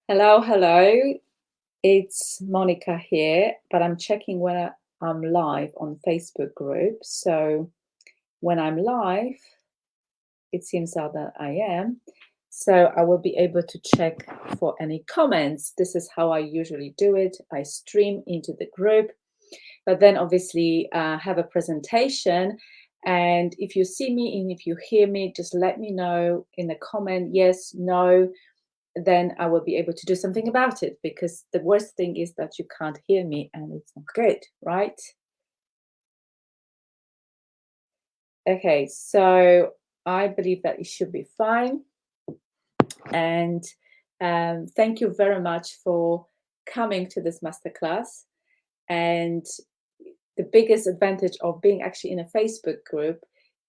Hello, hello. It's Monica here, but I'm checking when I'm live on Facebook group. So when I'm live, it seems out that I am. So I will be able to check for any comments. This is how I usually do it. I stream into the group, but then obviously have a presentation. And if you see me and if you hear me, just let me know in the comment, yes, no, then I will be able to do something about it, because the worst thing is that you can't hear me and it's not good, right? Okay, so I believe that it should be fine. And thank you very much for coming to this masterclass. And the biggest advantage of being actually in a Facebook group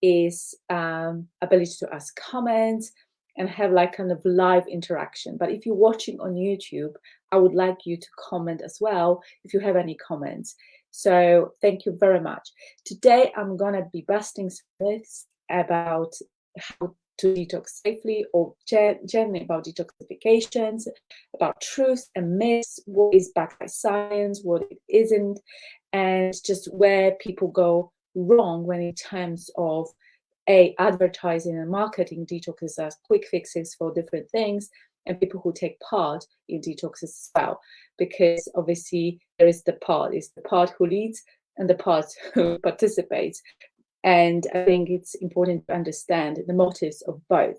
is ability to ask comments and have like kind of live interaction. But if you're watching on YouTube, I would like you to comment as well if you have any comments. So thank you very much. Today I'm gonna be busting some myths about how to detox safely, or generally about detoxifications, about truths and myths, what is backed by science, what it isn't, and just where people go wrong when in terms of advertising and marketing detoxes as quick fixes for different things, and people who take part in detoxes as well, because obviously there is the part who leads and the part who participates. And I think it's important to understand the motives of both.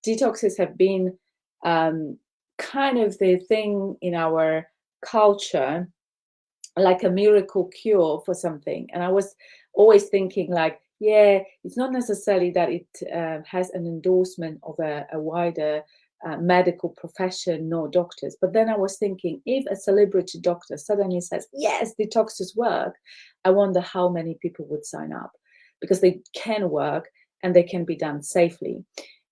Detoxes have been kind of the thing in our culture, like a miracle cure for something. And I was always thinking, like, yeah, it's not necessarily that it has an endorsement of a wider medical profession, nor doctors. But then I was thinking, if a celebrity doctor suddenly says, yes, detoxes work, I wonder how many people would sign up, because they can work and they can be done safely.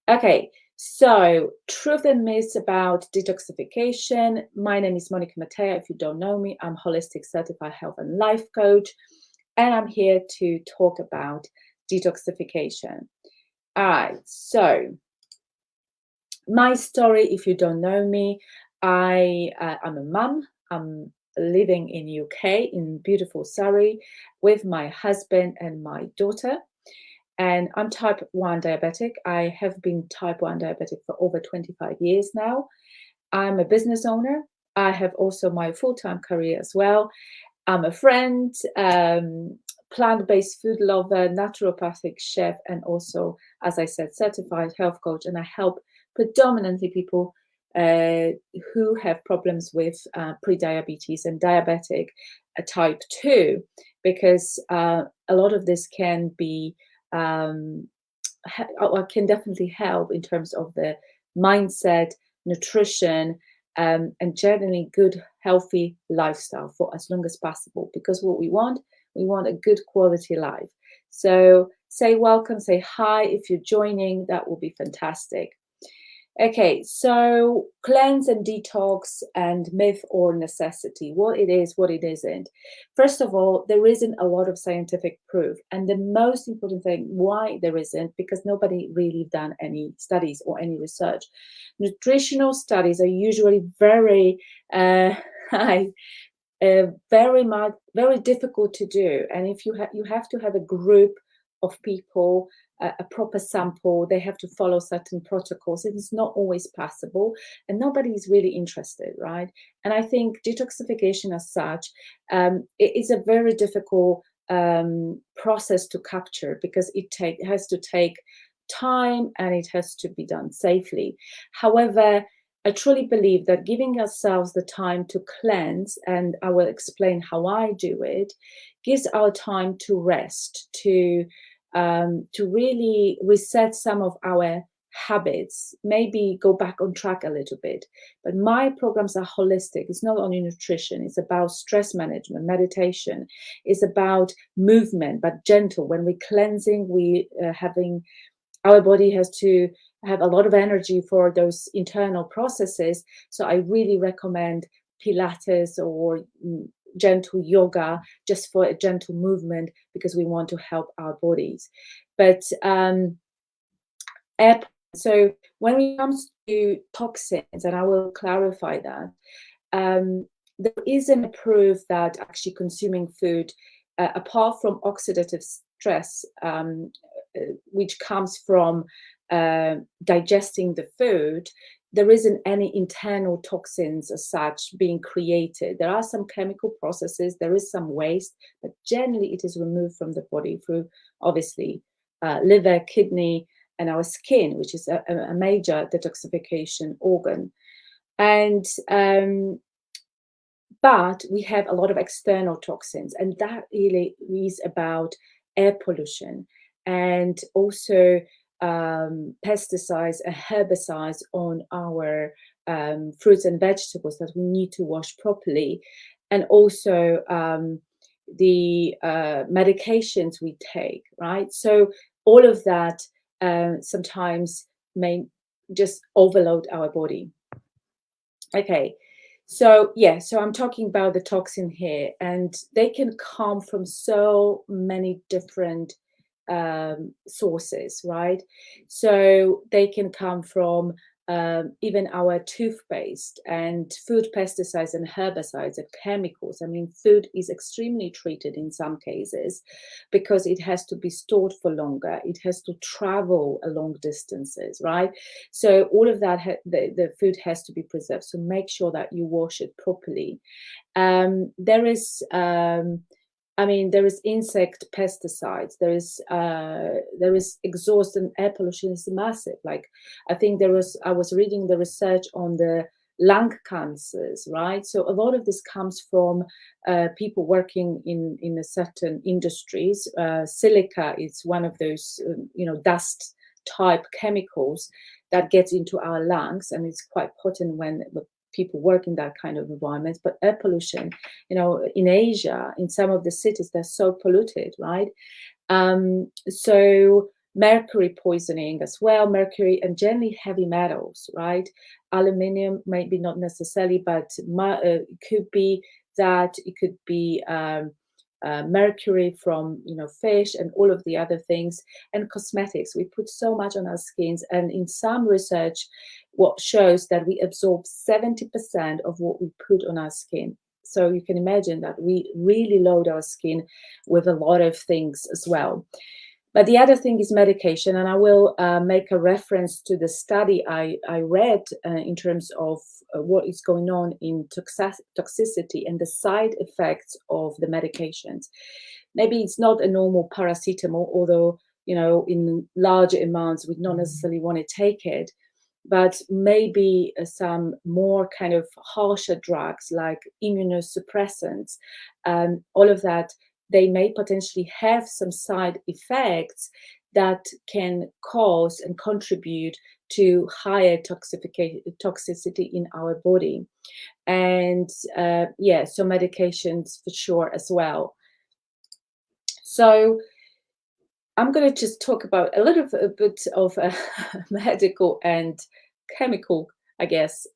Okay, so truth and myths about detoxification. My name is Monica Matea. If you don't know me, I'm holistic certified health and life coach, and I'm here to talk about detoxification. All right, so my story, if you don't know me, I'm a mum. I'm living in UK, in beautiful Surrey, with my husband and my daughter. And I'm type 1 diabetic. I have been type 1 diabetic for over 25 years now. I'm a business owner. I have also my full-time career as well. I'm a friend, plant-based food lover, naturopathic chef, and also, as I said, certified health coach. And I help predominantly people who have problems with pre-diabetes and diabetic type 2, because a lot of this can be can definitely help in terms of the mindset, nutrition, and generally good, healthy lifestyle for as long as possible. Because what we want a good quality life. So say welcome, say hi if you're joining. That will be fantastic. Okay, so cleanse and detox and myth or necessity, what it is, what it isn't. First of all, there isn't a lot of scientific proof. And the most important thing why there isn't, because nobody really done any studies or any research. Nutritional studies are usually very high, very difficult to do. And if you have to have a group of people, a proper sample, they have to follow certain protocols. It is not always possible, and nobody is really interested, right? And I think detoxification as such, it is a very difficult process to capture, because it has to take time and it has to be done safely. However, I truly believe that giving ourselves the time to cleanse, and I will explain how I do it, gives our time to rest, to really reset some of our habits, maybe go back on track a little bit. But my programs are holistic. It's not only nutrition, it's about stress management, meditation, it's about movement, but gentle. When we're cleansing, we having our body has to have a lot of energy for those internal processes. So I really recommend Pilates or gentle yoga, just for a gentle movement, because we want to help our bodies. But air So when it comes to toxins, and I will clarify that, there isn't a proof that actually consuming food, apart from oxidative stress, which comes from digesting the food, there isn't any internal toxins as such being created. There are some chemical processes, there is some waste, but generally it is removed from the body through, obviously, liver, kidney, and our skin, which is a major detoxification organ. And but we have a lot of external toxins, and that really is about air pollution and also pesticides and herbicides on our fruits and vegetables that we need to wash properly, and also the medications we take, right? So all of that sometimes may just overload our body. Okay, so yeah, so I'm talking about the toxin here, and they can come from so many different sources, right? So they can come from even our toothpaste and food pesticides and herbicides and chemicals. I mean, food is extremely treated in some cases because it has to be stored for longer, it has to travel a long distances, right? So all of that, the food has to be preserved. So make sure that you wash it properly. There is I mean, there is insect pesticides. There is exhaust and air pollution is massive. Like, I was reading the research on the lung cancers, right? So a lot of this comes from people working in a certain industries. Silica is one of those, dust type chemicals that gets into our lungs, and it's quite potent when people work in that kind of environment. But air pollution, in Asia, in some of the cities, they're so polluted, right? So mercury poisoning as well, mercury and generally heavy metals, right? Aluminium, maybe not necessarily, but it could be that, it could be mercury from fish and all of the other things, and cosmetics. We put so much on our skins, and in some research what shows that we absorb 70% of what we put on our skin. So you can imagine that we really load our skin with a lot of things as well. But the other thing is medication, and I will make a reference to the study I read in terms of what is going on in toxicity and the side effects of the medications. Maybe it's not a normal paracetamol, although in larger amounts we don't necessarily want to take it, but maybe some more kind of harsher drugs like immunosuppressants, all of that, they may potentially have some side effects that can cause and contribute to higher toxicity in our body. And yeah, so medications for sure as well. So I'm going to just talk about a little bit of medical and chemical, I guess,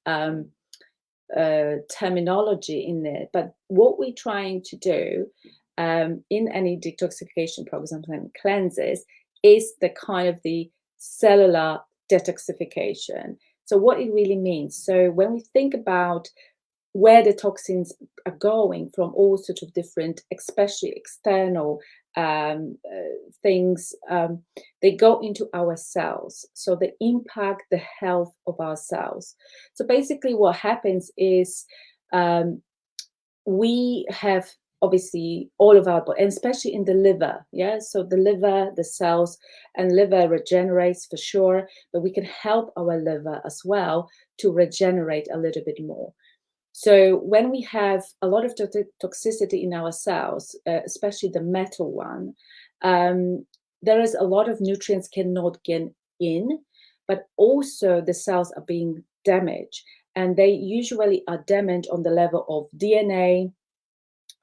terminology in there. But what we're trying to do in any detoxification programs and cleanses is the kind of the cellular detoxification. So what it really means. So when we think about where the toxins are going from, all sorts of different, especially external things, they go into our cells. So they impact the health of our cells. So basically what happens is we have obviously all of our body, and especially in the liver, yeah, so the liver, the cells, and liver regenerates for sure, but we can help our liver as well to regenerate a little bit more. So when we have a lot of toxicity in our cells, especially the metal one, there is a lot of nutrients cannot get in, but also the cells are being damaged, and they usually are damaged on the level of DNA,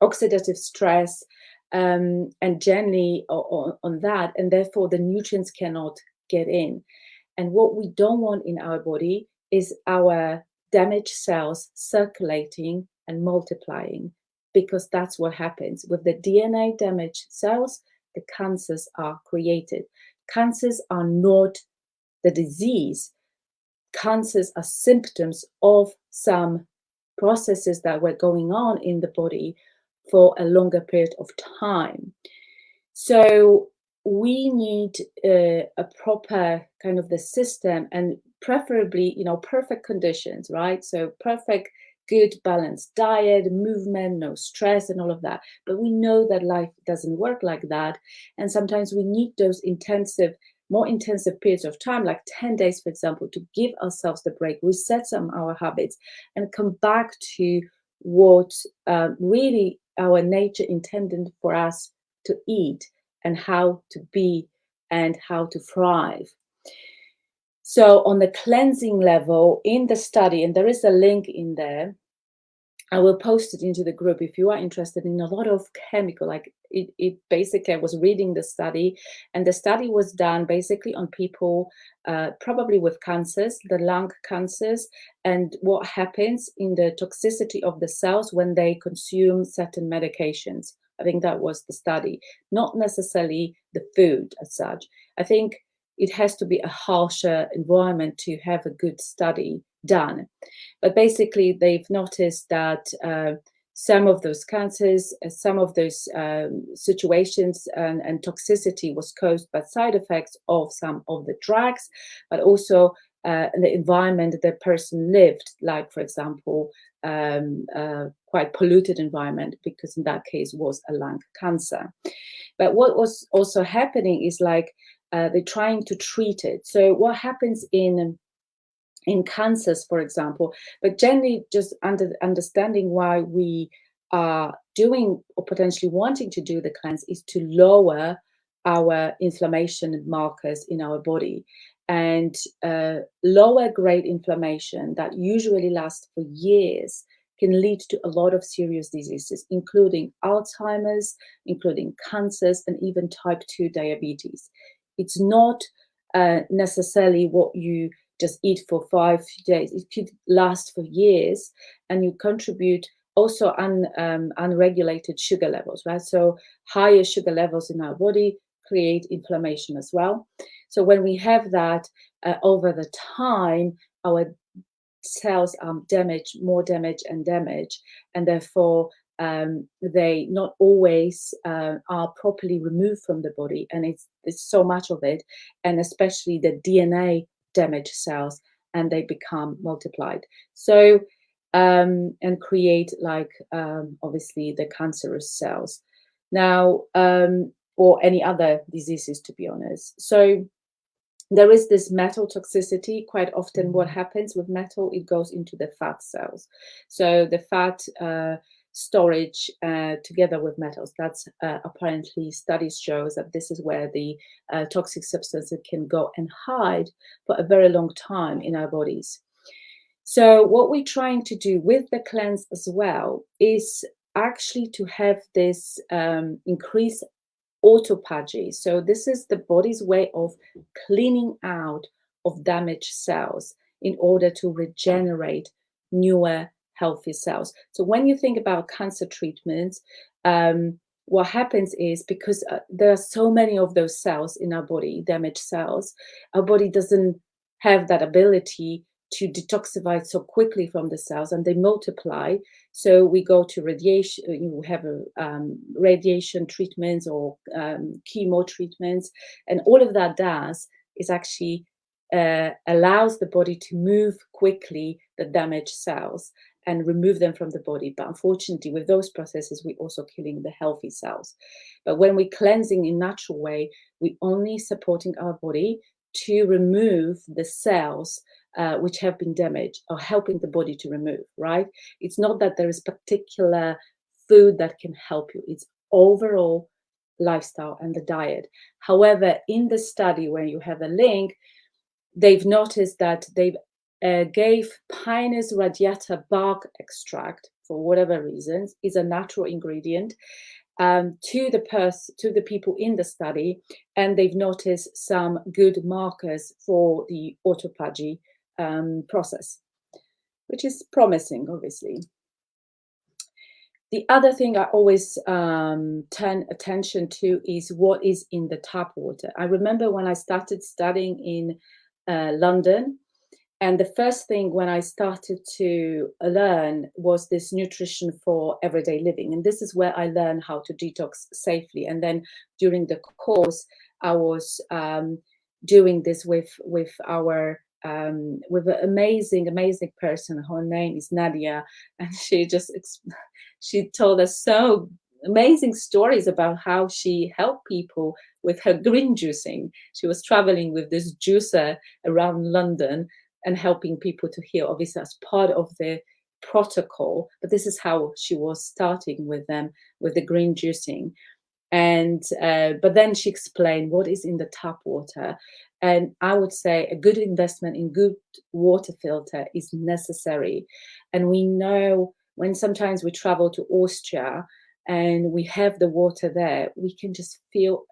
oxidative stress, and generally on that, and therefore the nutrients cannot get in. And what we don't want in our body is our damaged cells circulating and multiplying, because that's what happens with the DNA damaged cells. The cancers are created. Cancers are not the disease. Cancers are symptoms of some processes that were going on in the body for a longer period of time. So we need a proper kind of the system, and preferably, perfect conditions, right? So perfect, good, balanced diet, movement, no stress, and all of that. But we know that life doesn't work like that. And sometimes we need those more intensive periods of time, like 10 days, for example, to give ourselves the break, reset some of our habits, and come back to what really our nature intended for us to eat and how to be and how to thrive. So on the cleansing level in the study, and there is a link in there, I will post it into the group if you are interested in a lot of chemical, like it basically, I was reading the study, and the study was done basically on people probably with cancers, the lung cancers, and what happens in the toxicity of the cells when they consume certain medications. I think that was the study, not necessarily the food as such. I think it has to be a harsher environment to have a good study done. But basically, they've noticed that some of those cancers, some of those situations and toxicity was caused by side effects of some of the drugs, but also the environment that the person lived, like, for example, quite polluted environment, because in that case was a lung cancer. But what was also happening is like they're trying to treat it. So what happens in cancers, for example, but generally just understanding why we are doing or potentially wanting to do the cleanse is to lower our inflammation markers in our body. And lower grade inflammation that usually lasts for years can lead to a lot of serious diseases, including Alzheimer's, including cancers, and even type 2 diabetes. It's not necessarily what you just eat for 5 days. It could last for years, and you contribute also unregulated sugar levels, right? So higher sugar levels in our body create inflammation as well. So when we have that over the time, our cells are damaged, more damage, and therefore they not always are properly removed from the body, and it's so much of it, and especially the DNA damaged cells, and they become multiplied. So and create like obviously the cancerous cells now, or any other diseases, to be honest. So there is this metal toxicity. Quite often what happens with metal, it goes into the fat cells. So the fat storage together with metals, that's apparently studies shows that this is where the toxic substances can go and hide for a very long time in our bodies. So what we're trying to do with the cleanse as well is actually to have this increased autophagy. So this is the body's way of cleaning out of damaged cells in order to regenerate newer, healthy cells. So when you think about cancer treatments, what happens is because there are so many of those cells in our body, damaged cells, our body doesn't have that ability to detoxify so quickly from the cells, and they multiply. So we go to radiation, you have radiation treatments or chemo treatments, and all of that does is actually allows the body to move quickly the damaged cells and remove them from the body. But unfortunately, with those processes, we're also killing the healthy cells. But when we're cleansing in natural way, we're only supporting our body to remove the cells which have been damaged, or helping the body to remove, right? It's not that there is particular food that can help you. It's overall lifestyle and the diet. However, in the study where you have a link, they've noticed that they've gave Pinus radiata bark extract, for whatever reasons, is a natural ingredient, to the people in the study, and they've noticed some good markers for the autophagy process, which is promising, obviously. The other thing I always turn attention to is what is in the tap water. I remember when I started studying in London. And the first thing when I started to learn was this nutrition for everyday living. And this is where I learned how to detox safely. And then during the course, I was doing this with our with an amazing person. Her name is Nadia, and she told us so amazing stories about how she helped people with her green juicing. She was traveling with this juicer around London and helping people to heal, obviously as part of the protocol. But this is how she was starting with them, with the green juicing. And but then she explained what is in the tap water. And I would say a good investment in good water filter is necessary. And we know when sometimes we travel to Austria and we have the water there, we can just feel,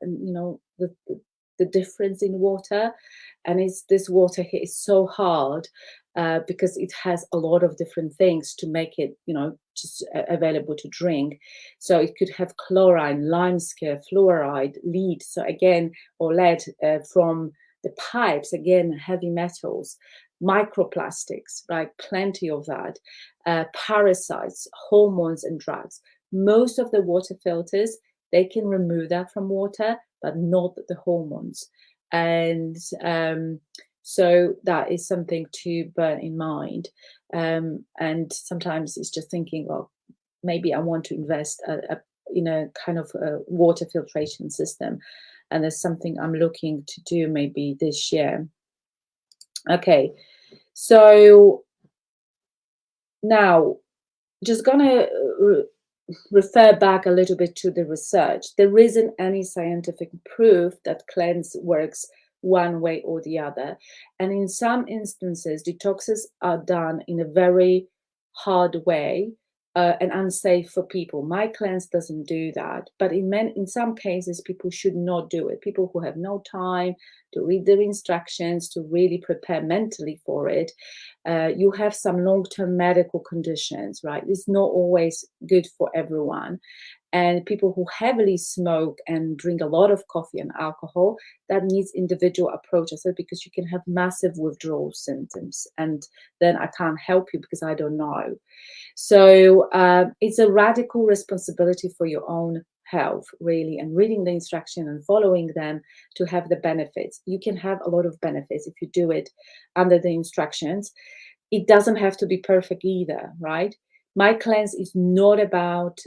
the difference in water. And it's this water here is so hard because it has a lot of different things to make it, just available to drink. So it could have chlorine, limescale, fluoride, lead. So again, or lead from the pipes, again, heavy metals, microplastics, right? Plenty of that. Parasites, hormones, and drugs. Most of the water filters, they can remove that from water, but not the hormones. And so that is something to bear in mind. And sometimes it's just thinking, well, maybe I want to invest in a kind of a water filtration system. And there's something I'm looking to do maybe this year. Okay, so now just gonna refer back a little bit to the research. There isn't any scientific proof that cleanse works one way or the other. And in some instances, detoxes are done in a very hard way and unsafe for people. My cleanse doesn't do that. But in some cases, people should not do it. People who have no time to read their instructions, to really prepare mentally for it. You have some long-term medical conditions, right? It's not always good for everyone. And people who heavily smoke and drink a lot of coffee and alcohol, that needs individual approaches because you can have massive withdrawal symptoms. And then I can't help you because I don't know. So it's a radical responsibility for your own health, really, and reading the instruction and following them to have the benefits. You can have a lot of benefits if you do it under the instructions. It doesn't have to be perfect either, right? My cleanse is not about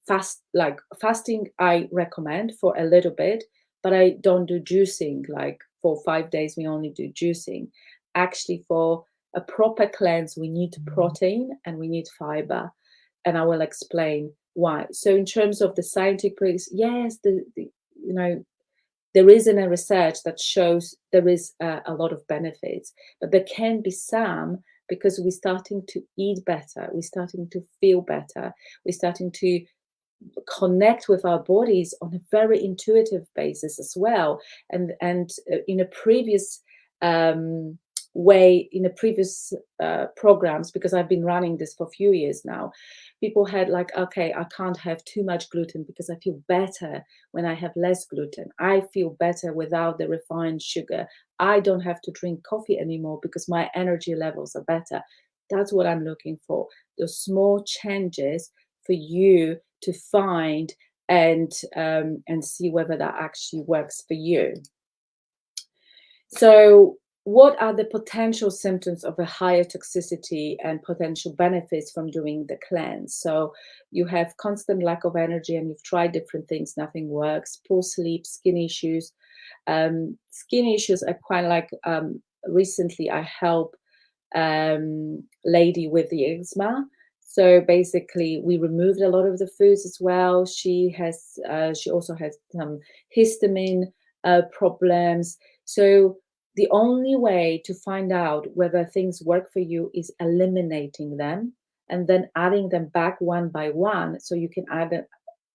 fasting. I recommend for a little bit, but I don't do juicing. Like for 5 days, we only do juicing. Actually, for a proper cleanse, we need protein and we need fiber, and I will explain why. So, in terms of the scientific proof, yes, there isn't a research that shows there is a lot of benefits, but there can be some because we're starting to eat better, we're starting to feel better, we're starting to connect with our bodies on a very intuitive basis as well. And in a previous way, in a previous programs, because I've been running this for a few years now, people had like, okay, I can't have too much gluten because I feel better when I have less gluten. I feel better without the refined sugar. I don't have to drink coffee anymore because my energy levels are better. That's what I'm looking for. Those small changes for you to find and see whether that actually works for you. So what are the potential symptoms of a higher toxicity and potential benefits from doing the cleanse? So you have constant lack of energy and you've tried different things, nothing works. Poor sleep, skin issues. Skin issues are quite like recently I helped lady with the eczema. So basically, we removed a lot of the foods as well. She also has some histamine problems. So the only way to find out whether things work for you is eliminating them and then adding them back one by one, so you can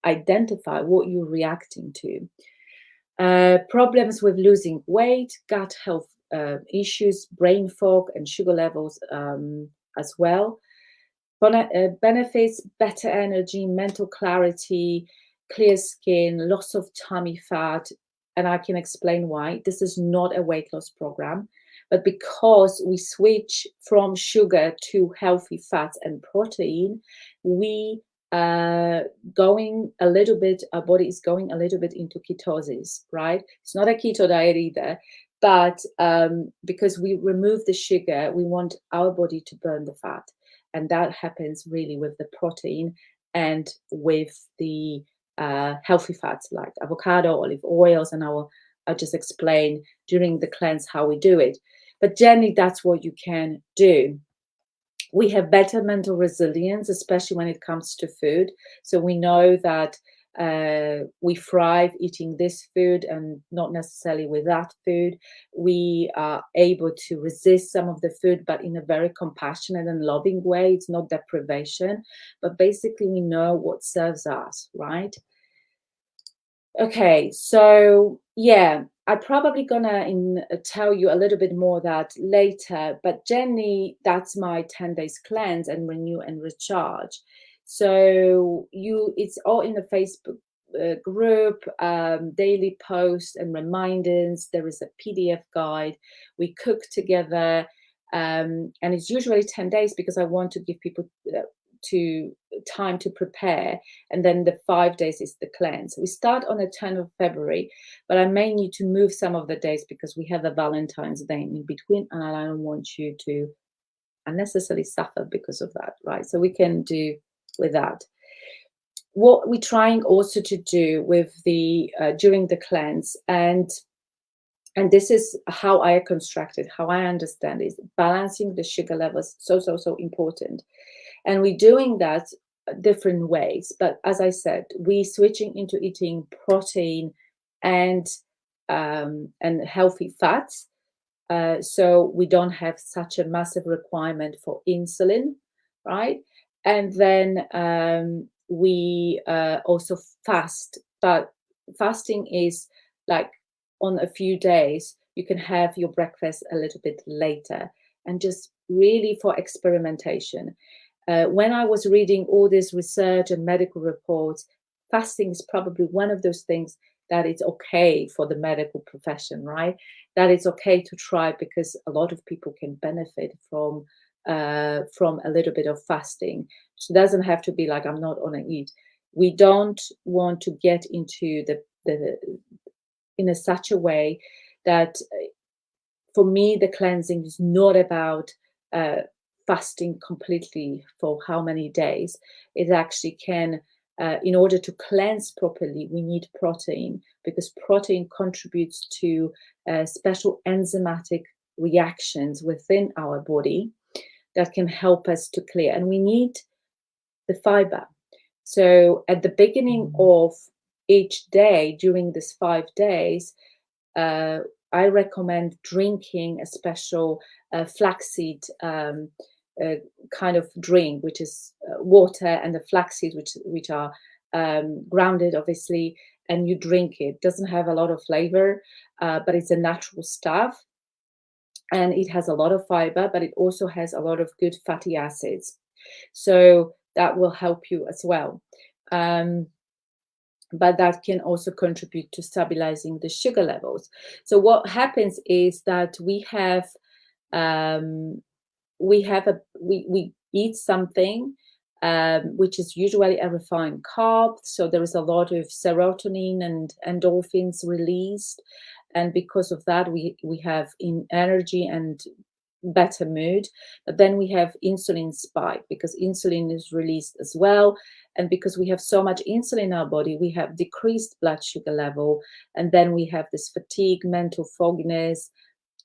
identify what you're reacting to. Problems with losing weight, gut health issues, brain fog, and sugar levels as well. Benefits: better energy, mental clarity, clear skin, loss of tummy fat, and I can explain why. This is not a weight loss program, but because we switch from sugar to healthy fats and protein, we going a little bit, our body is going a little bit into ketosis, right? It's not a keto diet either, but because we remove the sugar, we want our body to burn the fat. And that happens really with the protein and with the healthy fats like avocado, olive oils, and I'll just explain during the cleanse how we do it. But generally, that's what you can do. We have better mental resilience, especially when it comes to food. So we know that we thrive eating this food and not necessarily with that food. We are able to resist some of the food, but in a very compassionate and loving way. It's not deprivation, but basically we know what serves us, right? Okay, so yeah, I'm probably gonna tell you a little bit more that later, but generally that's my 10 days cleanse and renew and recharge. So it's all in the Facebook group, daily posts and reminders. There is a PDF guide. We cook together, and it's usually 10 days because I want to give people to time to prepare, and then the 5 days is the cleanse. We start on the 10th of February, but I may need to move some of the days because we have a Valentine's Day in between, and I don't want you to unnecessarily suffer because of that, right? So we can do with that. What we're trying also to do with the during the cleanse, and this is how I construct it, how I understand is balancing the sugar levels, so important. And we're doing that different ways. But as I said, we switching into eating protein and healthy fats. So we don't have such a massive requirement for insulin, right? And then we also fast. But fasting is like on a few days, you can have your breakfast a little bit later, and just really for experimentation. When I was reading all this research and medical reports, fasting is probably one of those things that it's okay for the medical profession, right? That it's okay to try because a lot of people can benefit from a little bit of fasting. So it doesn't have to be like I'm not on a eat. We don't want to get into the in a such a way that for me the cleansing is not about fasting completely for how many days. It actually can, in order to cleanse properly, we need protein because protein contributes to special enzymatic reactions within our body that can help us to clear. And we need the fiber. So at the beginning of each day during this 5 days, I recommend drinking a special flaxseed kind of drink, which is water and the flaxseed, which are grounded, obviously, and you drink it. Doesn't have a lot of flavor, but it's a natural stuff, and it has a lot of fiber, but it also has a lot of good fatty acids. So that will help you as well. But that can also contribute to stabilizing the sugar levels. So what happens is that we eat something which is usually a refined carb. So there is a lot of serotonin and endorphins released, and because of that, we have energy and better mood. But then we have insulin spike because insulin is released as well, and because we have so much insulin in our body, we have decreased blood sugar level, and then we have this fatigue, mental fogginess,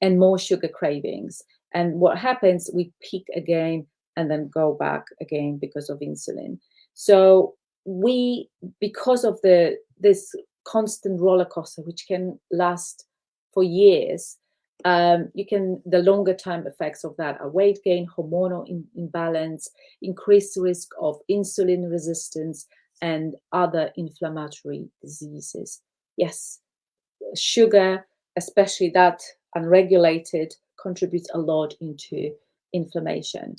and more sugar cravings. And what happens, we peak again and then go back again because of insulin. So because of this constant roller coaster, which can last for years, the longer time effects of that are weight gain, hormonal imbalance, increased risk of insulin resistance, and other inflammatory diseases. Yes, sugar, especially that unregulated, contributes a lot into inflammation.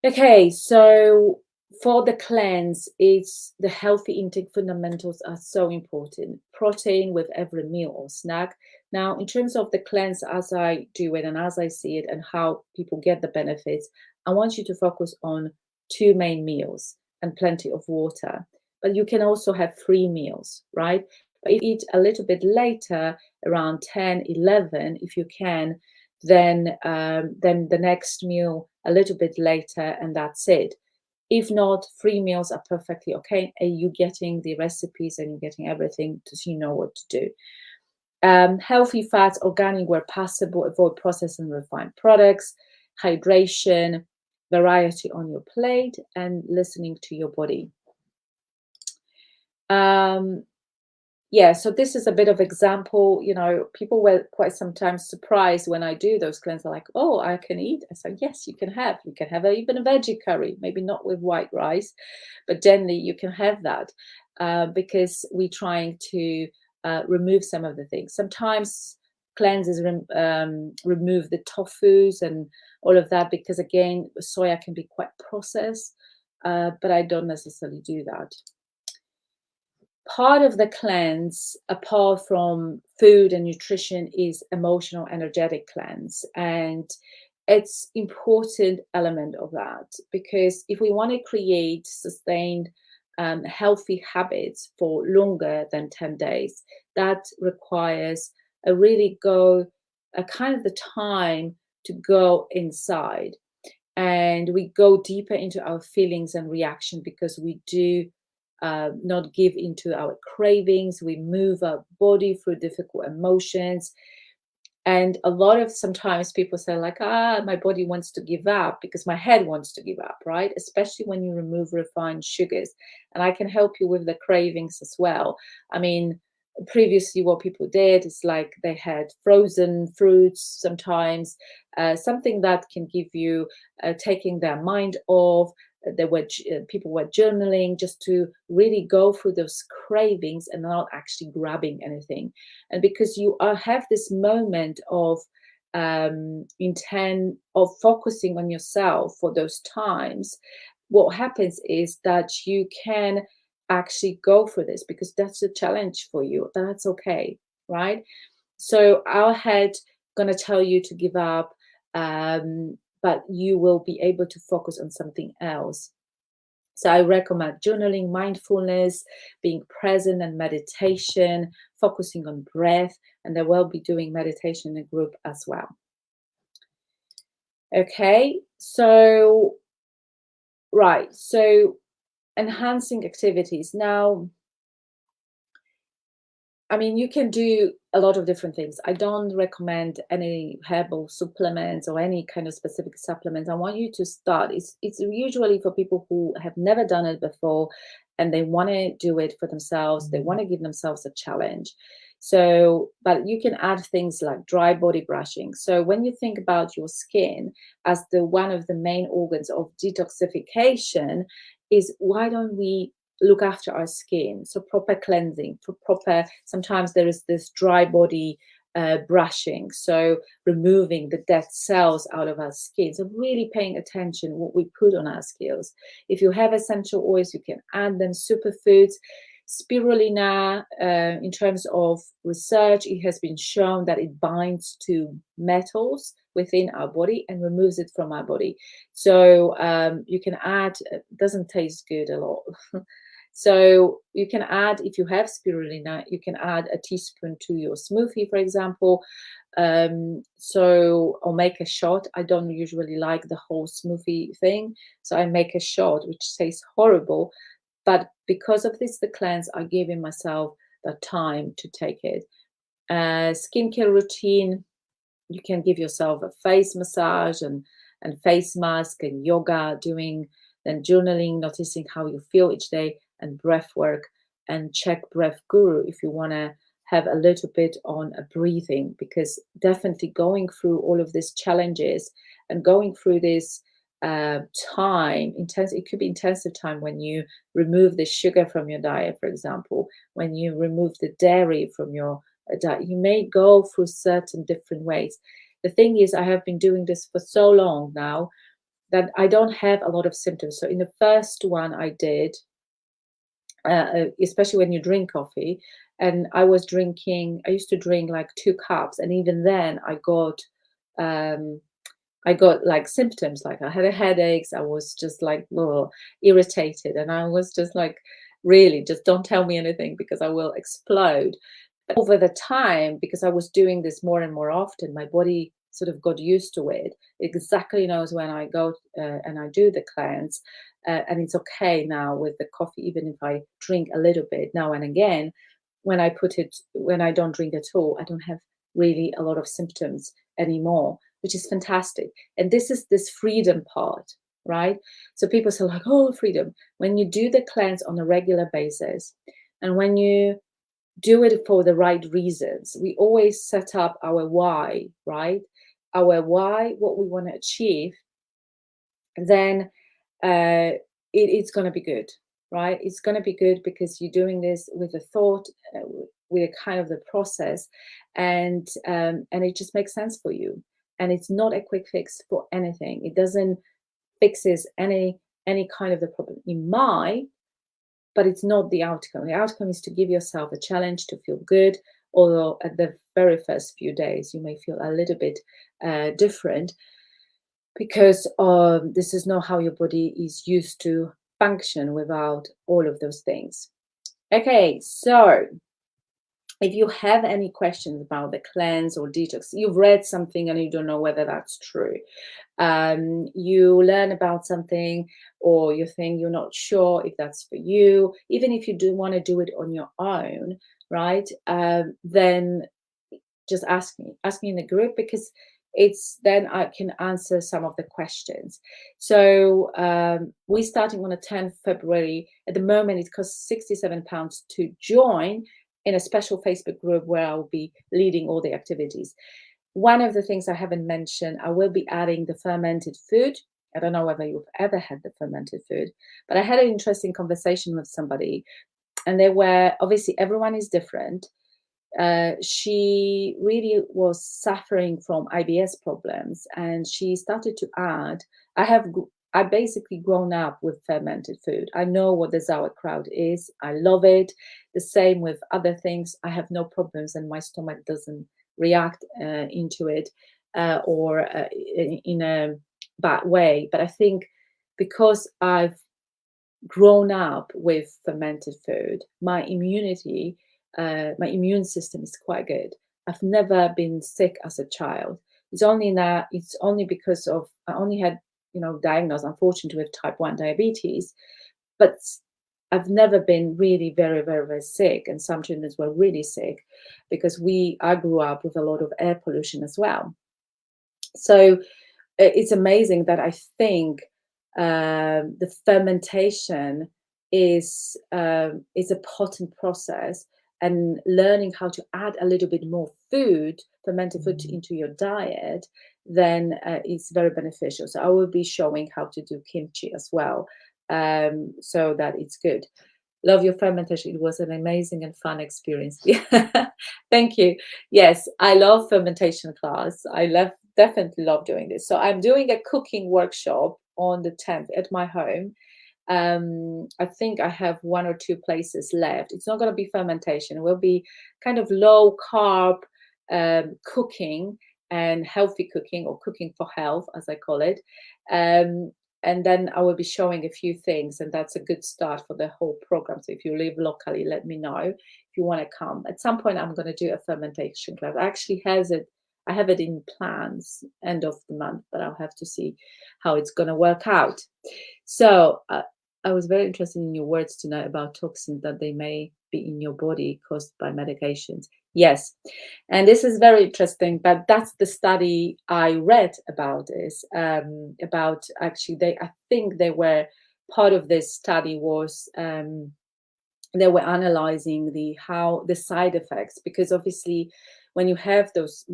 Okay, so For the cleanse, it's the healthy intake fundamentals are so important. Protein with every meal or snack. Now, in terms of the cleanse, as I do it and as I see it and how people get the benefits, I want you to focus on two main meals and plenty of water. But you can also have three meals, right? But if you eat a little bit later, around 10, 11, if you can, then the next meal a little bit later, and that's it. If not, three meals are perfectly okay. And you getting the recipes and you're getting everything so you know what to do. Healthy fats, organic where possible, avoid processed and refined products, hydration, variety on your plate, and listening to your body. Um, yeah, so this is a bit of example. People were quite sometimes surprised when I do those cleanses, like, oh, I can eat. I said, yes, you can have. You can have even a veggie curry, maybe not with white rice, but generally you can have that because we're trying to remove some of the things. Sometimes cleanses remove the tofus and all of that because, again, soya can be quite processed, but I don't necessarily do that. Part of the cleanse, apart from food and nutrition, is emotional energetic cleanse. And it's important element of that because if we want to create sustained healthy habits for longer than 10 days, that requires a kind of the time to go inside, and we go deeper into our feelings and reaction because we do not give into our cravings. We move our body through difficult emotions. And a lot of sometimes people say, like, my body wants to give up because my head wants to give up, right? Especially when you remove refined sugars. And I can help you with the cravings as well. I mean, previously what people did is like they had frozen fruits sometimes, something that can give you taking their mind off. People were journaling just to really go through those cravings and not actually grabbing anything. And because you have this moment of intent of focusing on yourself for those times, what happens is that you can actually go for this because that's a challenge for you. That's okay, right? So our head gonna tell you to give up, but you will be able to focus on something else. So I recommend journaling, mindfulness, being present, and meditation, focusing on breath, and they will be doing meditation in a group as well. Okay, so right, so enhancing activities. Now, I mean, you can do a lot of different things. I don't recommend any herbal supplements or any kind of specific supplements. I want you to start. It's usually for people who have never done it before and they want to do it for themselves. They want to give themselves a challenge. So, but you can add things like dry body brushing. So when you think about your skin as the one of the main organs of detoxification, is why don't we look after our skin? So proper cleansing, for proper, sometimes there is this dry body brushing, so removing the dead cells out of our skin. So really paying attention what we put on our skills. If you have essential oils, you can add them. Superfoods, spirulina, in terms of research, it has been shown that it binds to metals within our body and removes it from our body. So you can add, it doesn't taste good a lot. So you can add, if you have spirulina, you can add a teaspoon to your smoothie, for example. Or make a shot. I don't usually like the whole smoothie thing, so I make a shot, which tastes horrible. But because of this, the cleanse, I giving myself the time to take it. Skincare routine, you can give yourself a face massage and face mask and yoga, then journaling, noticing how you feel each day, and breath work, and check Breath Guru if you want to have a little bit on a breathing, because definitely going through all of these challenges and going through this it could be intensive time when you remove the sugar from your diet, for example, when you remove the dairy from your diet. You may go through certain different ways. The thing is, I have been doing this for so long now that I don't have a lot of symptoms. So in the first one I did, especially when you drink coffee, and I used to drink like 2 cups, and even then um, I got like symptoms, like I had a headaches. I was just like irritated, and I was just like, really, just don't tell me anything because I will explode. Over the time, because I was doing this more and more often, my body sort of got used to it. It exactly knows when I go and I do the cleanse, and it's okay now with the coffee, even if I drink a little bit now and again. When I don't drink at all, I don't have really a lot of symptoms anymore, which is fantastic. And this is this freedom part, right? So people say like, oh, freedom. When you do the cleanse on a regular basis, and when you do it for the right reasons. We always set up our why, right? Our why, what we want to achieve, then it's going to be good, right? It's going to be good because you're doing this with a thought, with a kind of the process, and it just makes sense for you. And it's not a quick fix for anything. It doesn't fixes any kind of the problem. It might, but it's not the outcome. The outcome is to give yourself a challenge to feel good, although at the very first few days you may feel a little bit different because this is not how your body is used to function without all of those things. Okay, so if you have any questions about the cleanse or detox, you've read something and you don't know whether that's true. You learn about something or you think you're not sure if that's for you, even if you do want to do it on your own, right? Then just ask me in the group, because it's then I can answer some of the questions. So we're starting on the 10th February. At the moment, it costs £67 to join in a special Facebook group where I'll be leading all the activities. One of the things I haven't mentioned, I will be adding the fermented food. I don't know whether you've ever had the fermented food, but I had an interesting conversation with somebody, and they were, obviously everyone is different. She really was suffering from IBS problems, and she started to add. I basically grown up with fermented food. I know what the sauerkraut is. I love it. The same with other things. I have no problems, and my stomach doesn't react into it or in a bad way. But I think because I've grown up with fermented food, my my immune system is quite good. I've never been sick as a child. It's only because of I only had diagnosed unfortunately with type 1 diabetes, but I've never been really very very very sick, and some children were really sick because I grew up with a lot of air pollution as well. So it's amazing that I think the fermentation is a potent process, and learning how to add a little bit more fermented food into your diet, then it's very beneficial. So I will be showing how to do kimchi as well, so that it's good. Love your fermentation. It was an amazing and fun experience. Yeah. Thank you. Yes, I love fermentation class. Definitely love doing this. So I'm doing a cooking workshop on the 10th at my home. I think I have 1 or 2 places left. It's not going to be fermentation. It will be kind of low carb cooking and healthy cooking, or cooking for health, as I call it. And then I will be showing a few things, and that's a good start for the whole program. So if you live locally, let me know if you want to come. At some point, I'm going to do a fermentation class. I have it in plans end of the month, but I'll have to see how it's going to work out. So I was very interested in your words tonight about toxins that they may be in your body caused by medications. Yes, and this is very interesting, but that's the study I read about this. About actually, I think they were part of this study was they were analyzing the side effects, because obviously when you have those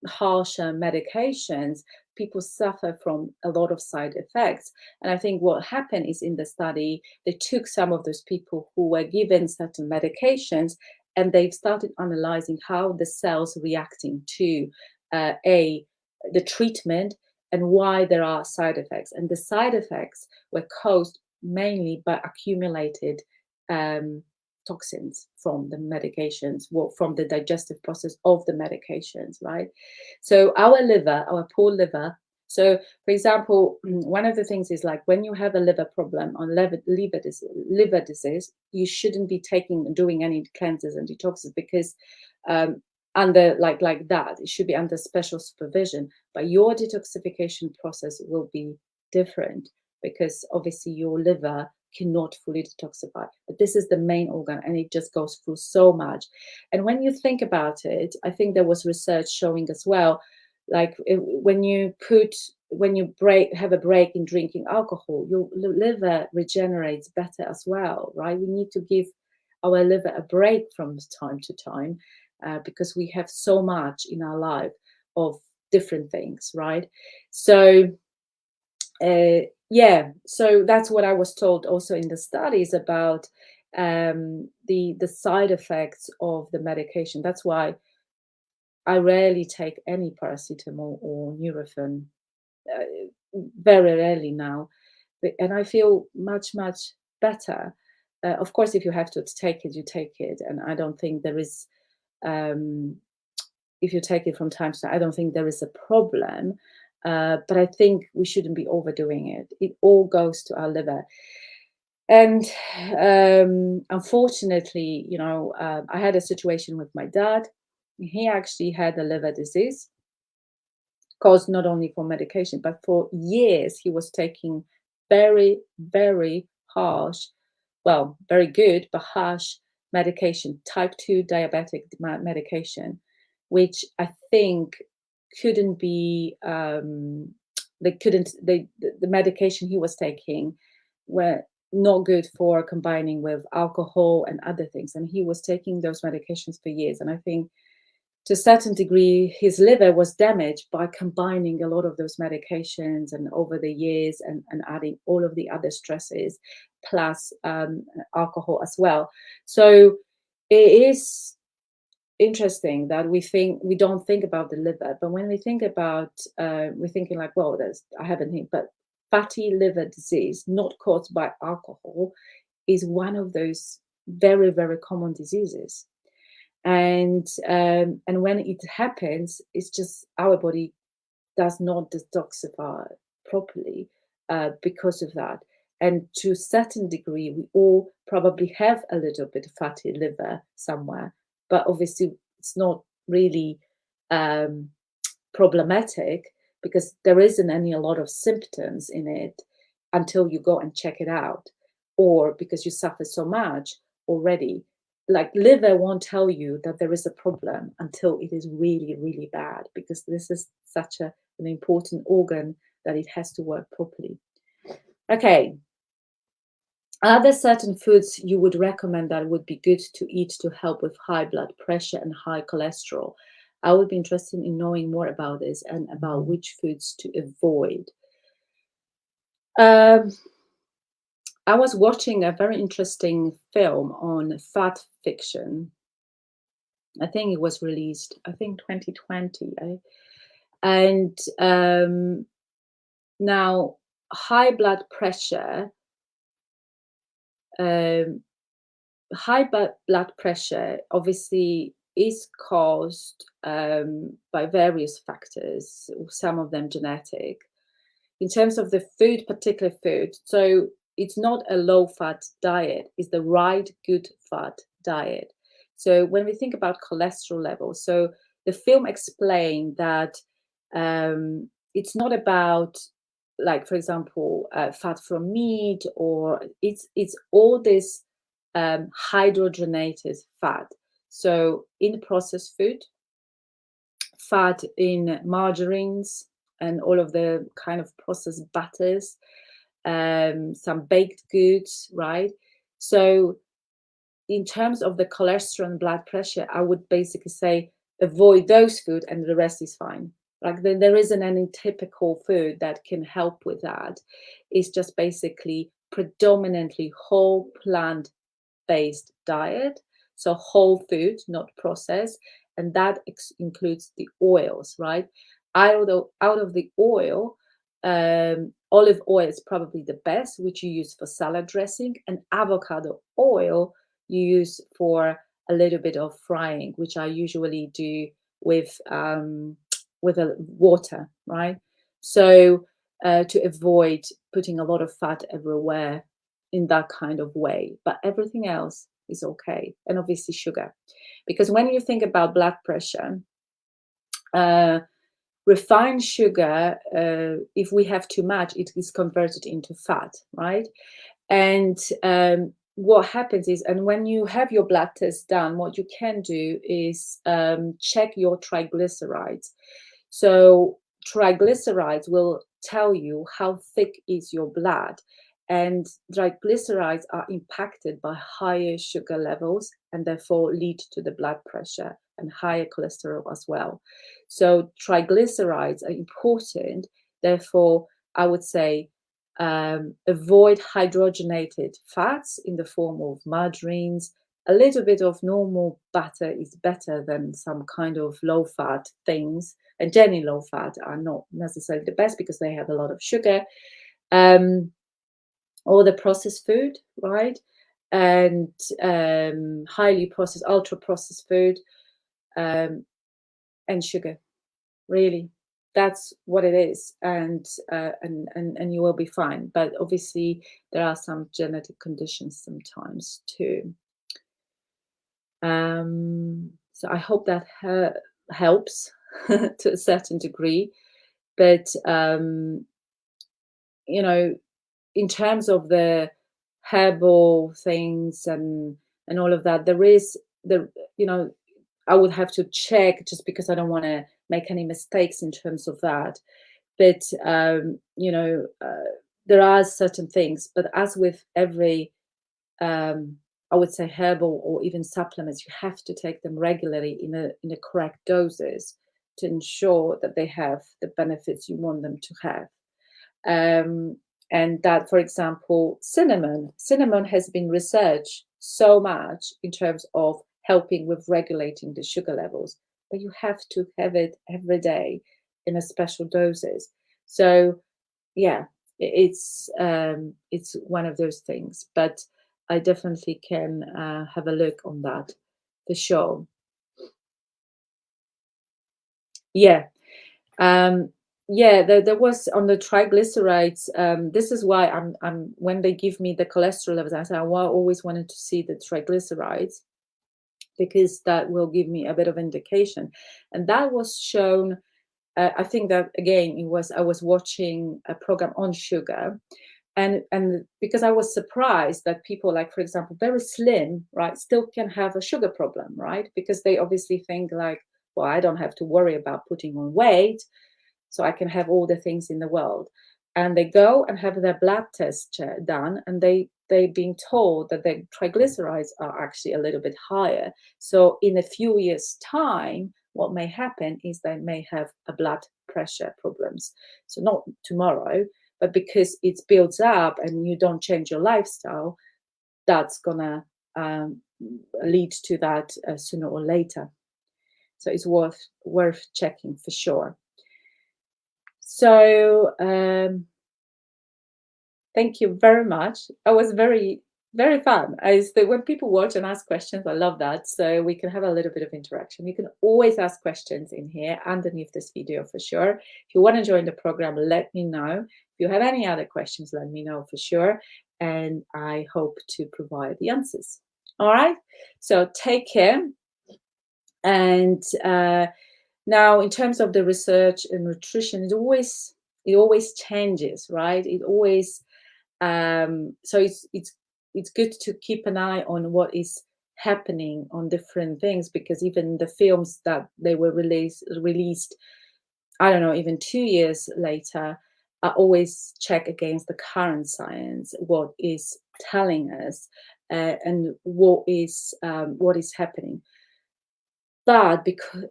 harsher medications, people suffer from a lot of side effects. And I think what happened is, in the study, they took some of those people who were given certain medications, and they've started analyzing how the cells reacting to the treatment, and why there are side effects. And the side effects were caused mainly by accumulated um, toxins from the medications, well, from the digestive process of the medications, right? So our liver, our poor liver. So, for example, one of the things is like when you have a liver problem or liver disease, you shouldn't be doing any cleanses and detoxes because um, under like that, it should be under special supervision. But your detoxification process will be different because obviously your liver cannot fully detoxify. But this is the main organ, and it just goes through so much. And when you think about it, I think there was research showing as well, like when you have a break in drinking alcohol, your liver regenerates better as well, right? We need to give our liver a break from time to time because we have so much in our life of different things, right? So yeah, so that's what I was told also in the studies about the side effects of the medication. That's why I rarely take any paracetamol or Nurofen, very rarely now, and I feel much better. Of course, if you have to take it, you take it, and I don't think there is. Um, if you take it from time to time, I don't think there is a problem. But I think we shouldn't be overdoing it. It all goes to our liver. And unfortunately, I had a situation with my dad. He actually had a liver disease caused not only for medication, but for years he was taking very harsh, well, very good, but harsh medication, type 2 diabetic medication, which I think couldn't be, they couldn't, the medication he was taking were not good for combining with alcohol and other things. And he was taking those medications for years. And I think to a certain degree, his liver was damaged by combining a lot of those medications and over the years and adding all of the other stresses plus alcohol as well. So it is interesting that we don't think about the liver, but when we think about, we're thinking like, well, I haven't think, but fatty liver disease not caused by alcohol is one of those very common diseases. And when it happens, it's just our body does not detoxify properly because of that. And to a certain degree, we all probably have a little bit of fatty liver somewhere, but obviously it's not really um, problematic because there isn't a lot of symptoms in it until you go and check it out, or because you suffer so much already. Like liver won't tell you that there is a problem until it is really bad, because this is such an important organ that it has to work properly. Okay. Are there certain foods you would recommend that would be good to eat to help with high blood pressure and high cholesterol? I would be interested in knowing more about this and about which foods to avoid. Um, I was watching a very interesting film on fat fiction. I think it was released, 2020. And now, high blood pressure, um, blood pressure obviously is caused by various factors, some of them genetic. In terms of the particular food, so it's not a low fat diet, it's the right good fat diet. So when we think about cholesterol levels, so the film explained that it's not about, like, for example, fat from meat, or it's all this hydrogenated fat. So in processed food, fat in margarines, and all of the kind of processed butters, some baked goods, right? So in terms of the cholesterol and blood pressure, I would basically say avoid those food and the rest is fine. Like there isn't any typical food that can help with that. It's just basically predominantly whole plant-based diet. So whole food, not processed. And that includes the oils, right? out of the oil, olive oil is probably the best, which you use for salad dressing, and avocado oil you use for a little bit of frying, which I usually do with a water, right? So to avoid putting a lot of fat everywhere in that kind of way, but everything else is okay, and obviously sugar, because when you think about blood pressure, uh, refined sugar, if we have too much, it is converted into fat, right? And what happens is, and when you have your blood test done, what you can do is check your triglycerides. So triglycerides will tell you how thick is your blood, and triglycerides are impacted by higher sugar levels and therefore lead to the blood pressure and higher cholesterol as well. So triglycerides are important. Therefore, I would say avoid hydrogenated fats in the form of margarines. A little bit of normal butter is better than some kind of low fat things. And generally, low fat are not necessarily the best because they have a lot of sugar. Or the processed food, right? And highly processed, ultra processed food, and sugar. Really, that's what it is, and you will be fine. But obviously, there are some genetic conditions sometimes too. So I hope that helps to a certain degree. But you know, in terms of the herbal things and all of that, there is the I would have to check, just because I don't want to make any mistakes in terms of that. But there are certain things. But as with every, I would say, herbal or even supplements, you have to take them regularly in a correct doses to ensure that they have the benefits you want them to have. And that, for example, cinnamon has been researched so much in terms of helping with regulating the sugar levels, but you have to have it every day in a special doses. So yeah, it's one of those things, but I definitely can have a look on that for sure. Yeah. Um, yeah, there was on the triglycerides. This is why I'm when they give me the cholesterol levels, I say I always wanted to see the triglycerides, because that will give me a bit of indication. And that was shown. I think that again, I was watching a program on sugar, and because I was surprised that people, like, for example, very slim, right, still can have a sugar problem, right? Because they obviously think like, well, I don't have to worry about putting on weight, so I can have all the things in the world. And they go and have their blood test done, and they being told that their triglycerides are actually a little bit higher. So in a few years' time, what may happen is they may have a blood pressure problems. So not tomorrow, but because it builds up and you don't change your lifestyle, that's gonna lead to that sooner or later. So it's worth checking for sure. So thank you very much. It was very fun. When people watch and ask questions, I love that. So we can have a little bit of interaction. You can always ask questions in here underneath this video for sure. If you want to join the program, let me know. If you have any other questions, let me know for sure. And I hope to provide the answers. All right. So take care. And now, in terms of the research and nutrition, it always changes, right? It always so it's good to keep an eye on what is happening on different things, because even the films that they were released, I don't know, even 2 years later, I always check against the current science, what is telling us, and what is happening. But because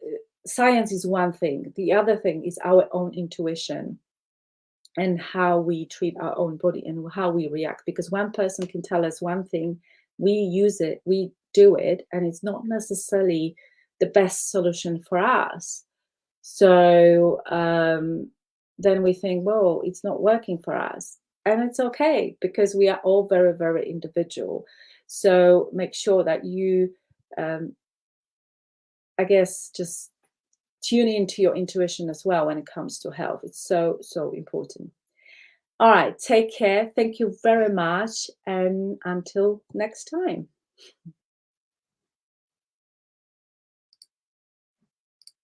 science is one thing, the other thing is our own intuition and how we treat our own body and how we react. Because one person can tell us one thing, we use it, we do it, and it's not necessarily the best solution for us. So then we think, well, it's not working for us. And it's okay because we are all very, very individual. So make sure that you, um, I guess, just tune into your intuition as well when it comes to health. It's so, so important. All right. Take care. Thank you very much. And until next time.